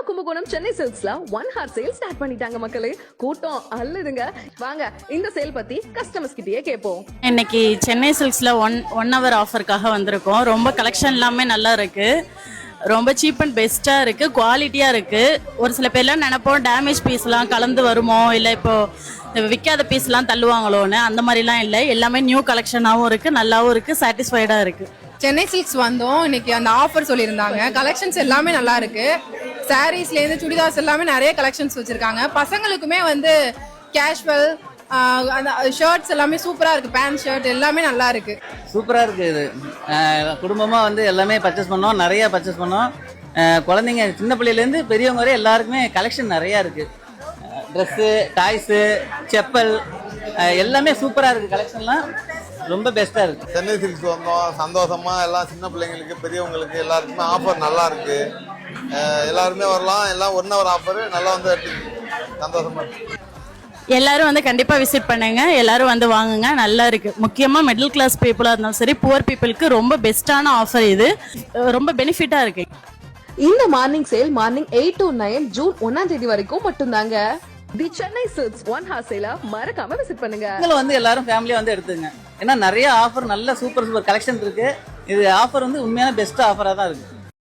கும்பகோணம் சென்னை சில்க்ஸ்ல 1 hour sale start பண்ணிட்டாங்க மக்களே. கூட்டம் அல்லதுங்க. வாங்க இந்த சேல் பத்தி கஸ்டமர்ஸ் கிட்டயே கேட்போம். இன்னைக்கு சென்னை சில்க்ஸ்ல ஒன் ஹவர் ஆஃபருக்காக வந்திருக்கோம். ரொம்ப கலெக்ஷன் எல்லாமே நல்லா இருக்கு. ரொம்ப சீப் அண்ட் பெஸ்டா இருக்கு, குவாலிட்டியா இருக்கு. ஒரு சில பேர்லாம் நினைப்போம் டேமேஜ் பீஸ் எல்லாம் கலந்து வருமோ, இல்ல இப்போ விற்காத பீஸ் எல்லாம் தள்ளுவாங்களோன்னு. அந்த மாதிரிலாம் இல்லை, எல்லாமே நியூ கலெக்ஷனாகவும் இருக்கு, நல்லாவும் இருக்கு, சாட்டிஸ்ஃபைடா இருக்கு. சென்னை சில்க்ஸ் வந்தோம், இன்னைக்கு அந்த ஆஃபர் சொல்லியிருந்தாங்க. கலெக்ஷன்ஸ் எல்லாமே நல்லா இருக்கு. சாரீஸ்லேருந்து சுடிதார்ஸ் எல்லாமே நிறைய கலெக்ஷன்ஸ் வச்சிருக்காங்க. பசங்களுக்குமே வந்து கேஷுவல் அந்த ஷர்ட்ஸ் எல்லாமே சூப்பரா இருக்கு. பேண்ட் ஷர்ட் எல்லாமே நல்லா இருக்கு, சூப்பரா இருக்கு. இது குடும்பமா வந்து எல்லாமே பர்ச்சேஸ் பண்ணோம், நிறைய பர்ச்சேஸ் பண்ணோம். குழந்தைங்க சின்ன பிள்ளையிலேருந்து பெரியவங்க வரை எல்லாருக்குமே கலெக்ஷன் நிறைய இருக்கு. ட்ரெஸ்ஸு, டாய்ஸு, செப்பல் எல்லாமே சூப்பரா இருக்கு. கலெக்ஷன்லாம் ரொம்ப பெஸ்டா இருக்கு. சென்னை சில்க்ஸ் வந்தோம், சந்தோஷமா எல்லாம் சின்ன பிள்ளைங்களுக்கு பெரியவங்களுக்கு எல்லாருக்குமே ஆஃபர் நல்லா இருக்கு. எல்லாருமே வரலாம், எல்லாம் 1 hour ஆஃபர் நல்லா வந்து சந்தோஷமா இருக்கு. எல்லாரும் வந்து கண்டிப்பா விசிட் பண்ணுங்க, எல்லாரும் வந்து வாங்குங்க, நல்லா இருக்கு. முக்கியமா மிடில் கிளாஸ் பீப்புளா இருந்தாலும் சரி, புவர் பீப்புளுக்கு ரொம்ப பெஸ்டான ஆஃபர் இது. ரொம்ப பெனிஃபிட்டா இருக்கு. இந்த morning sale morning 8 to 9 June 1ஆம் தேதி வரைக்கும் மட்டும்தாங்க. தி சென்னை சில்க்ஸ் 1 hour சேல மறக்காம விசிட் பண்ணுங்க. நீங்களும் வந்து எல்லாரும் ஃபேமிலியா வந்து எடுத்துங்க. ஏன்னா நிறைய ஆஃபர், நல்ல சூப்பர் கலெக்ஷன் இருக்கு. இது ஆஃபர் வந்து உண்மையான பெஸ்ட் ஆஃபரா தான் இருக்கு.